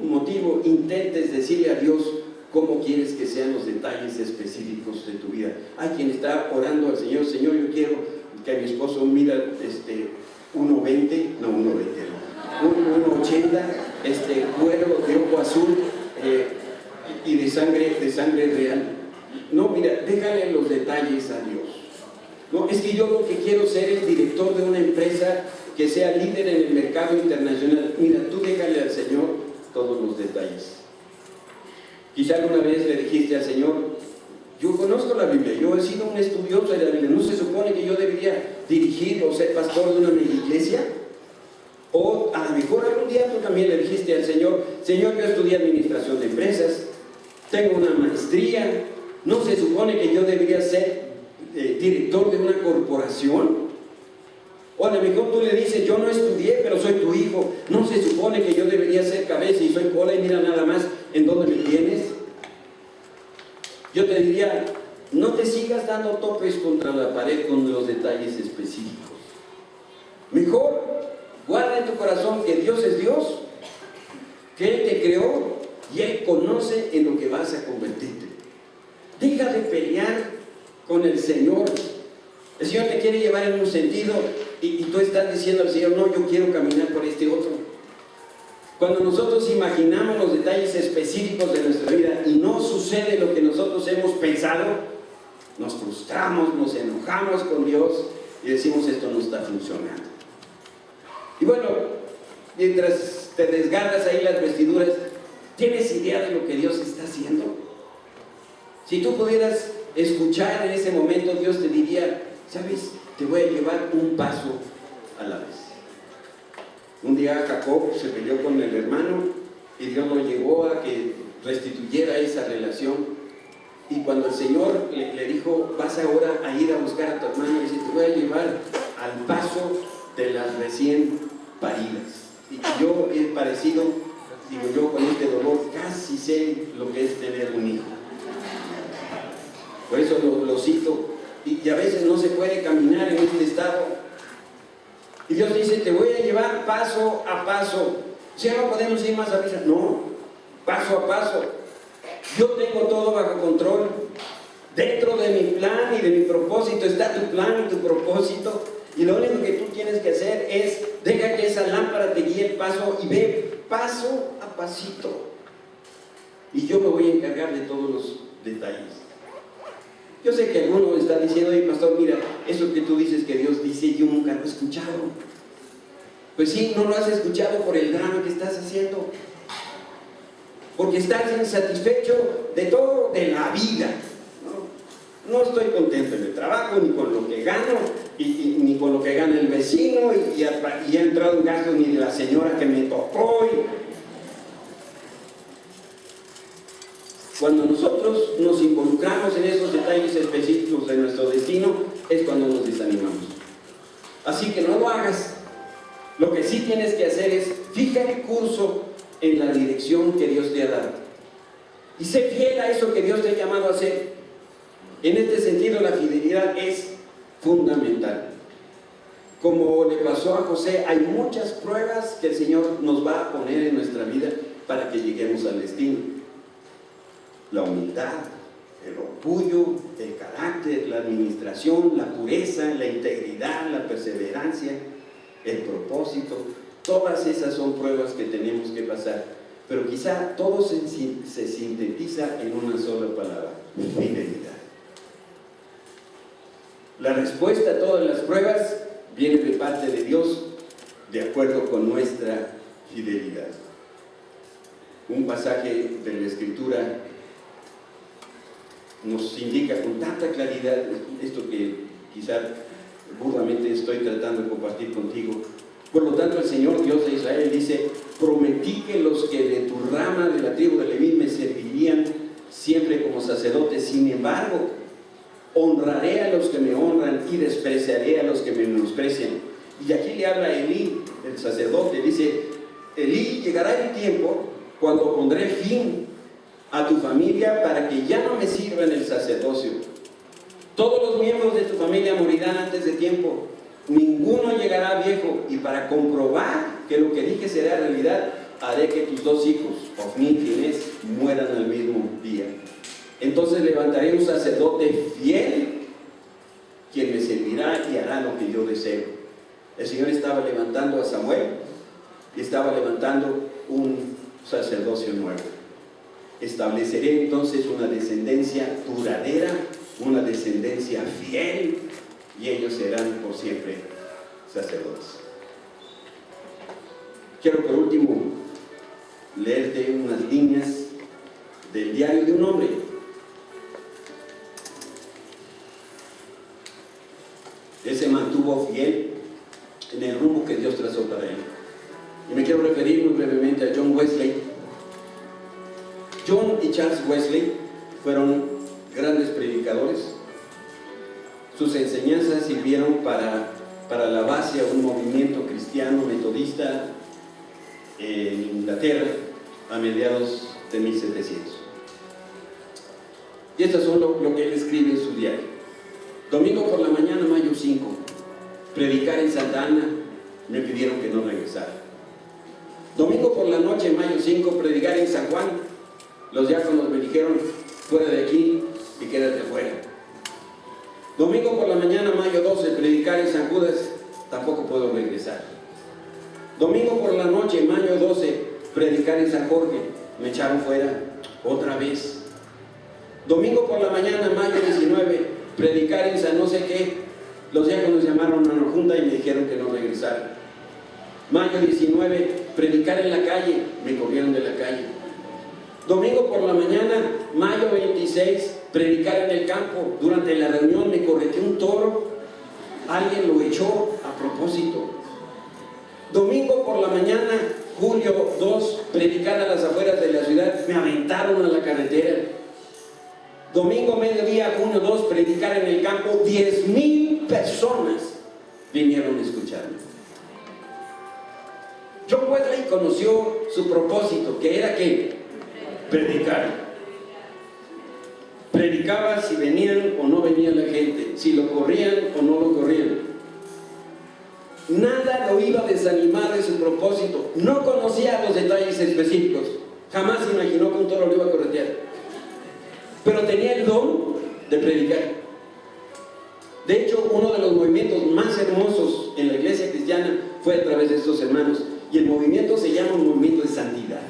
motivo intentes decirle a Dios cómo quieres que sean los detalles específicos de tu vida. Hay quien está orando al Señor: Señor, yo quiero que mi esposo mida 1.20, no 1.80, cuero de ojo azul y de sangre real. No, mira, déjale los detalles a Dios. No, es que yo lo que quiero ser es director de una empresa que sea líder en el mercado internacional. Mira, tú déjale al Señor todos los detalles. Quizá alguna vez le dijiste al Señor: yo conozco la Biblia, yo he sido un estudioso de la Biblia, ¿no se supone que yo debería dirigir o ser pastor de una iglesia? O a lo mejor algún día tú también le dijiste al Señor: Señor, yo estudié administración de empresas, tengo una maestría, ¿no se supone que yo debería ser director de una corporación? O a lo mejor tú le dices: yo no estudié, pero soy tu hijo, ¿no se supone que yo debería ser cabeza y soy cola, y mira nada más en dónde me tienes? Yo te diría: no te sigas dando topes contra la pared con los detalles específicos. Mejor guarda en tu corazón que Dios es Dios, que Él te creó y Él conoce en lo que vas a convertirte. Deja de pelear con el Señor. El Señor te quiere llevar en un sentido y tú estás diciendo al Señor: no, yo quiero caminar por este otro. Cuando nosotros imaginamos los detalles específicos de nuestra vida y no sucede lo que nosotros hemos pensado, nos frustramos, nos enojamos con Dios y decimos: esto no está funcionando. Y bueno, mientras te desgarras ahí las vestiduras, ¿tienes idea de lo que Dios está haciendo? Si tú pudieras escuchar en ese momento, Dios te diría: ¿sabes? Te voy a llevar un paso a la vez. Un día Jacob se peleó con el hermano y Dios lo llevó a que restituyera esa relación. Y cuando el Señor le dijo: vas ahora a ir a buscar a tu hermano, dice: te voy a llevar al paso de las recién paridas. Y yo he parecido, digo yo, con este dolor, casi sé lo que es tener un hijo. Por eso lo cito. Y a veces no se puede caminar en este estado. Y Dios dice: te voy a llevar paso a paso. ¿Ya no podemos ir más a prisa? No, paso a paso. Yo tengo todo bajo control. Dentro de mi plan y de mi propósito está tu plan y tu propósito. Y lo único que tú tienes que hacer es deja que esa lámpara te guíe el paso y ve paso a pasito. Y yo me voy a encargar de todos los detalles. Yo sé que alguno está diciendo: oye, pastor, mira, eso que tú dices que Dios dice, yo nunca lo he escuchado. Pues sí, no lo has escuchado por el drama que estás haciendo. Porque estás insatisfecho de todo, de la vida. No estoy contento en el trabajo, ni con lo que gano, ni con lo que gana el vecino, y ha entrado en gastos ni de la señora que me tocó. Cuando nosotros nos involucramos en esos detalles específicos de nuestro destino, es cuando nos desanimamos. Así que no lo hagas. Lo que sí tienes que hacer es fija el curso en la dirección que Dios te ha dado. Y sé fiel a eso que Dios te ha llamado a hacer. En este sentido, la fidelidad es fundamental. Como le pasó a José, hay muchas pruebas que el Señor nos va a poner en nuestra vida para que lleguemos al destino. La humildad, el orgullo, el carácter, la administración, la pureza, la integridad, la perseverancia, el propósito. Todas esas son pruebas que tenemos que pasar, pero quizá todo se sintetiza en una sola palabra: fidelidad. La respuesta a todas las pruebas viene de parte de Dios, de acuerdo con nuestra fidelidad. Un pasaje de la Escritura nos indica con tanta claridad esto que quizá burdamente estoy tratando de compartir contigo. Por lo tanto, el Señor Dios de Israel dice: prometí que los que de tu rama de la tribu de Leví me servirían siempre como sacerdotes. Sin embargo, honraré a los que me honran y despreciaré a los que me menosprecian. Y aquí le habla a Elí, el sacerdote, dice: Elí, llegará el tiempo cuando pondré fin a tu familia para que ya no me sirva en el sacerdocio. Todos los miembros de tu familia morirán antes de tiempo, ninguno llegará viejo, y para comprobar que lo que dije será realidad, haré que tus dos hijos, Ofni y Finés, mueran al mismo día. Entonces levantaré un sacerdote fiel, quien me servirá y hará lo que yo deseo. El Señor estaba levantando a Samuel y estaba levantando un sacerdocio nuevo. Estableceré entonces una descendencia duradera, una descendencia fiel, y ellos serán por siempre sacerdotes. Quiero por último leerte unas líneas del diario de un hombre. Él se mantuvo fiel en el rumbo que Dios trazó para él. Y me quiero referir muy brevemente a John Wesley. John y Charles Wesley fueron grandes predicadores. Sus enseñanzas sirvieron para la base a un movimiento cristiano metodista en Inglaterra a mediados de 1700. Y estas son lo que él escribe en su diario. Domingo por la mañana, mayo 5, predicar en Santa Ana, me pidieron que no regresara. Domingo por la noche, mayo 5, predicar en San Juan, los diáconos me dijeron: fuera de aquí y quédate fuera. Domingo por la mañana, mayo 12, predicar en San Judas, tampoco puedo regresar. Domingo por la noche, mayo 12, predicar en San Jorge, me echaron fuera otra vez. Domingo por la mañana, mayo 19, predicar en San no sé qué, los diáconos llamaron a una junta y me dijeron que no regresara. Mayo 19, predicar en la calle, me corrieron de la calle. Domingo por la mañana, mayo 26, predicar en el campo. Durante la reunión me correteó un toro, alguien lo echó a propósito. Domingo por la mañana, julio 2, predicar a las afueras de la ciudad, me aventaron a la carretera. Domingo mediodía, junio 2, predicar en el campo, 10,000 personas vinieron a escucharme. John Wesley conoció su propósito, que era que predicar. Predicaba si venían o no venía la gente, si lo corrían o no lo corrían. Nada lo iba a desanimar de su propósito. No conocía los detalles específicos. Jamás imaginó que un toro lo iba a corretear. Pero tenía el don de predicar. De hecho, uno de los movimientos más hermosos en la iglesia cristiana fue a través de estos hermanos. Y el movimiento se llama un movimiento de santidad.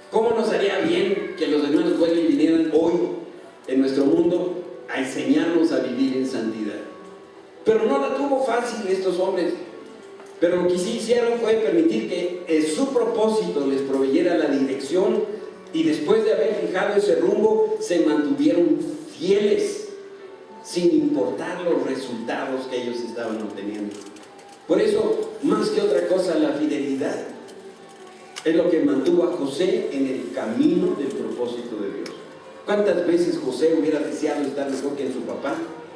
¿Cómo nos haría bien que los hermanos Wesley vinieran hoy en nuestro mundo a enseñarnos a vivir en santidad? Pero no la tuvo fácil estos hombres. Pero lo que sí hicieron fue permitir que su propósito les proveyera la dirección, y después de haber fijado ese rumbo, se mantuvieron fieles, sin importar los resultados que ellos estaban obteniendo. Por eso, más que otra cosa, la fidelidad es lo que mantuvo a José en el camino del propósito de Dios. ¿Cuántas veces José hubiera deseado estar mejor que en su papá?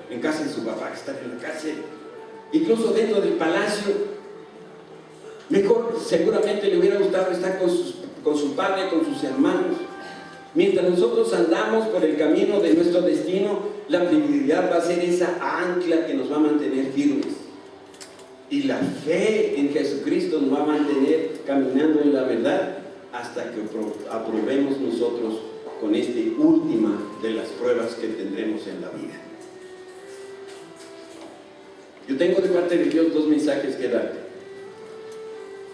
En casa de su papá, que estar en la cárcel, incluso dentro del palacio. Mejor, seguramente le hubiera gustado estar con su padre, con sus hermanos. Mientras nosotros andamos por el camino de nuestro destino, la fidelidad va a ser esa ancla que nos va a mantener firmes. Y la fe en Jesucristo nos va a mantener caminando en la verdad hasta que aprobemos nosotros con esta última de las pruebas que tendremos en la vida. Yo tengo de parte de Dios dos mensajes que darte.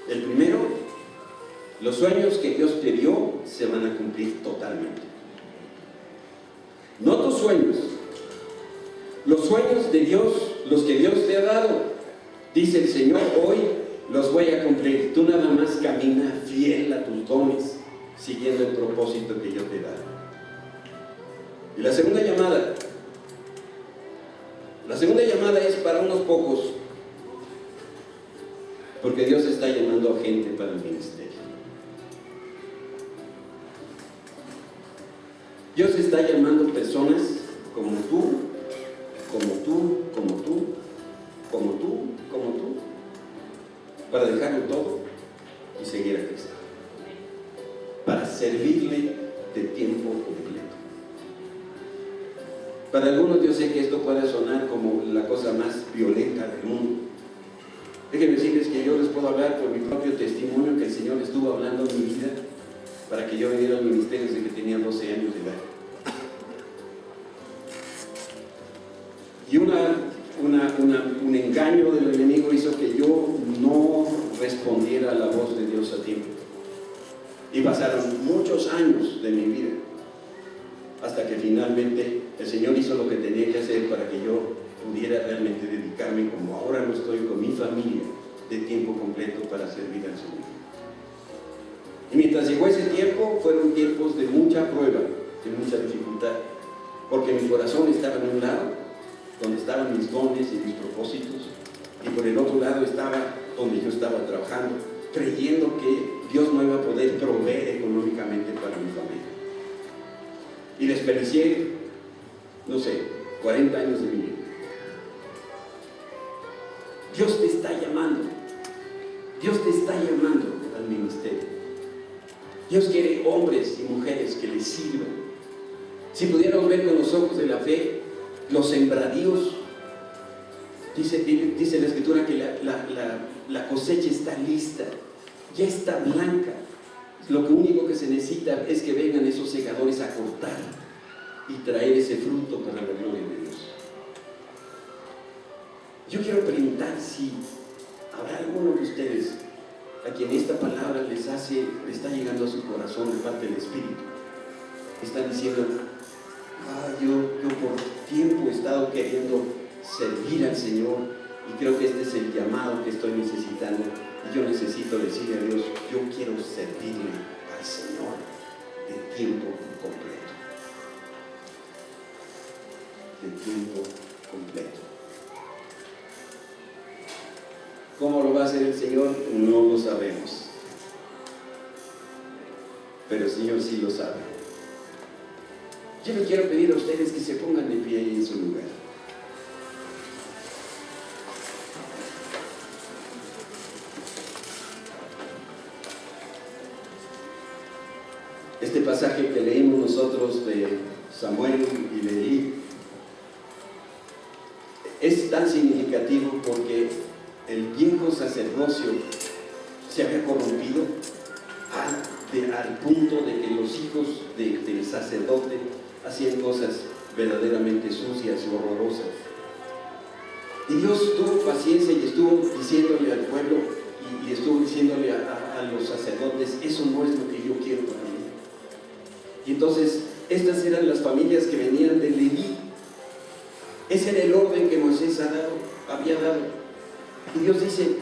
El primero: los sueños que Dios te dio se van a cumplir totalmente. No tus sueños, los sueños de Dios, los que Dios te ha dado, Dice el Señor, hoy los voy a cumplir. Tú nada más camina fiel a tus dones, siguiendo el propósito que yo te he dado. Y la segunda llamada es para unos pocos, porque Dios está llamando a gente para el ministerio. Dios está llamando personas como tú, para dejarlo todo y seguir a Cristo, para servirle de tiempo completo. Para algunos yo sé que esto puede sonar como la cosa más violenta del mundo. Déjenme decirles que yo les puedo hablar por mi propio testimonio, que el Señor estuvo hablando en mi vida para que yo viniera al ministerio desde que tenía 12 años de edad. Y un engaño del enemigo hizo que yo no respondiera a la voz de Dios a tiempo. Y pasaron muchos años de mi vida hasta que finalmente el Señor hizo lo que tenía que hacer para que yo pudiera realmente dedicarme, como ahora lo estoy, con mi familia de tiempo completo para servir al Señor. Y mientras llegó ese tiempo, fueron tiempos de mucha prueba, de mucha dificultad, porque mi corazón estaba en un lado, donde estaban mis dones y mis propósitos, y por el otro lado estaba donde yo estaba trabajando, creyendo que Dios no iba a poder proveer económicamente para mi familia. Y desperdicié, no sé, 40 años de mi vida. Dios te está llamando. Dios te está llamando al ministerio. Dios quiere hombres y mujeres que le sirvan. Si pudiéramos ver con los ojos de la fe, los sembradíos, dice la Escritura que la cosecha está lista, ya está blanca. Lo único que se necesita es que vengan esos segadores a cortar y traer ese fruto para la gloria de Dios. Yo quiero preguntar si habrá alguno de ustedes a quien esta palabra le está llegando a su corazón de parte del Espíritu. Están diciendo, yo por tiempo he estado queriendo servir al Señor y creo que este es el llamado que estoy necesitando, y yo necesito decirle a Dios, yo quiero servirle al Señor de tiempo completo. De tiempo completo. ¿Cómo lo va a hacer el Señor? No lo sabemos, pero el Señor sí lo sabe. Yo les quiero pedir a ustedes que se pongan de pie en su lugar. Este pasaje que leímos nosotros de Samuel y de Elí es tan significativo porque el viejo sacerdocio se había corrompido al punto de que los hijos del sacerdote hacían cosas verdaderamente sucias y horrorosas. Y Dios tuvo paciencia y estuvo diciéndole al pueblo y estuvo diciéndole a los sacerdotes, eso no es lo que yo quiero para mí. Y entonces estas eran las familias que venían de Leví. Ese era el orden que Moisés había dado. Y Dios dice,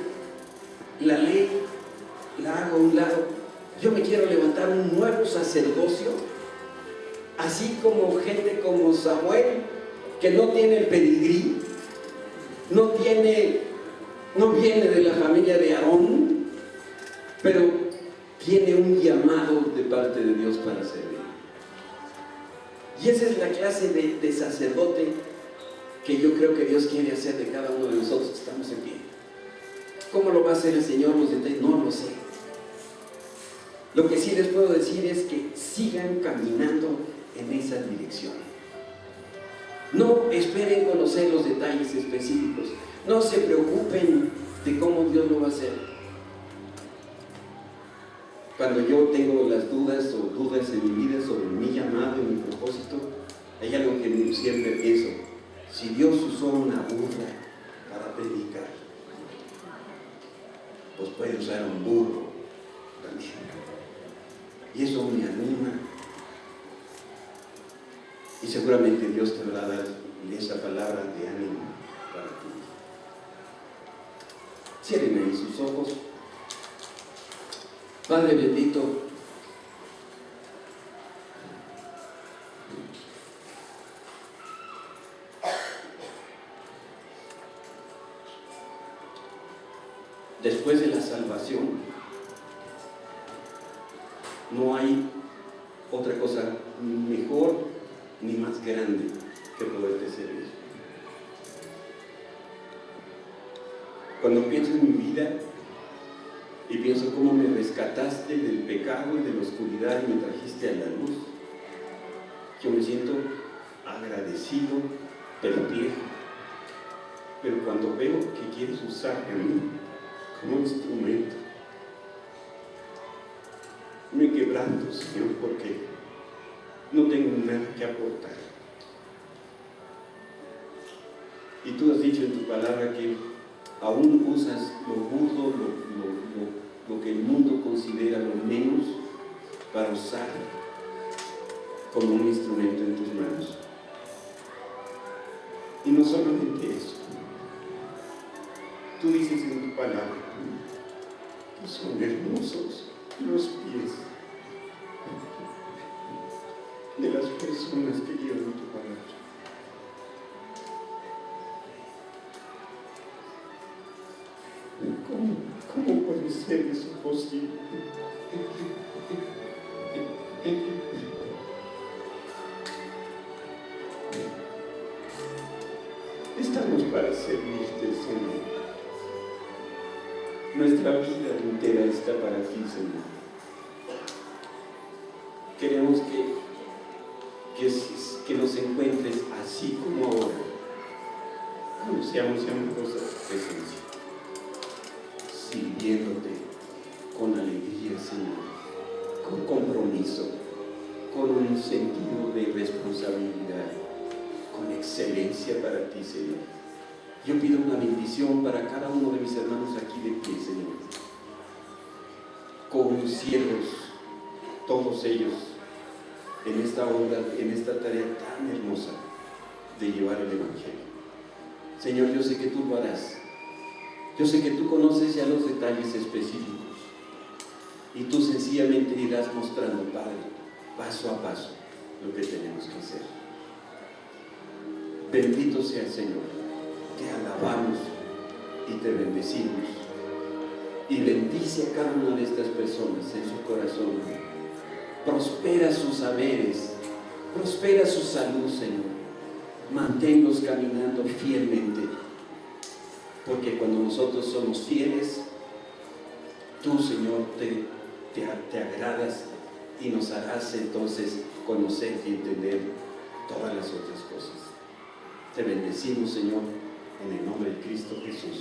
la ley la hago a un lado. Yo me quiero levantar un nuevo sacerdocio, así como gente como Samuel, que no tiene el pedigrí, no viene de la familia de Aarón, pero tiene un llamado de parte de Dios para servir. Y esa es la clase de sacerdote que yo creo que Dios quiere hacer de cada uno de nosotros que estamos aquí. ¿Cómo lo va a hacer el Señor? Los detalles no lo sé. Lo que sí les puedo decir es que sigan caminando en esa dirección. No esperen conocer los detalles específicos. No se preocupen de cómo Dios lo va a hacer. Cuando yo tengo las dudas en mi vida sobre mi llamado y mi propósito, hay algo que siempre pienso. Si Dios usó una burra para predicar, pues puede usar un burro también. Y eso me anima. Y seguramente Dios te va a dar esa palabra de ánimo para ti. Cierren ahí sus ojos. Padre bendito, después de la salvación, no hay otra cosa mejor ni más grande que poderte servir. Cuando pienso en mi vida y pienso cómo me rescataste del pecado y de la oscuridad y me trajiste a la luz, yo me siento agradecido, perplejo. Pero cuando veo que quieres usarme a mí como instrumento, me quebranto, Señor, porque no tengo nada que aportar. Y tú has dicho en tu palabra que aún usas lo burdo, lo que el mundo considera lo menos, para usar como un instrumento en tus manos. Y no solamente eso, tú dices en tu palabra que son hermosos los pies de las personas que llevan tu palabra. ¿Cómo puede ser eso posible? Estamos para servirte, Señor. Nuestra vida entera está para ti, Señor. Queremos que nos encuentres así como ahora, cuando seamos en nuestra presencia, sirviéndote con alegría, Señor, con compromiso, con un sentido de responsabilidad, con excelencia para ti, Señor. Yo pido una bendición para cada uno de mis hermanos aquí de pie, Señor, como siervos, todos ellos, en esta obra, en esta tarea tan hermosa de llevar el Evangelio. Señor, yo sé que tú lo harás. Yo sé que tú conoces ya los detalles específicos y tú sencillamente irás mostrando, Padre, paso a paso, lo que tenemos que hacer. Bendito sea el Señor. Te alabamos y te bendecimos. Y bendice a cada una de estas personas en su corazón. Prospera sus saberes, prospera su salud, Señor. Manténlos caminando fielmente, porque cuando nosotros somos fieles, tú, Señor, te agradas y nos harás entonces conocer y entender todas las otras cosas. Te bendecimos, Señor, en el nombre de Cristo Jesús.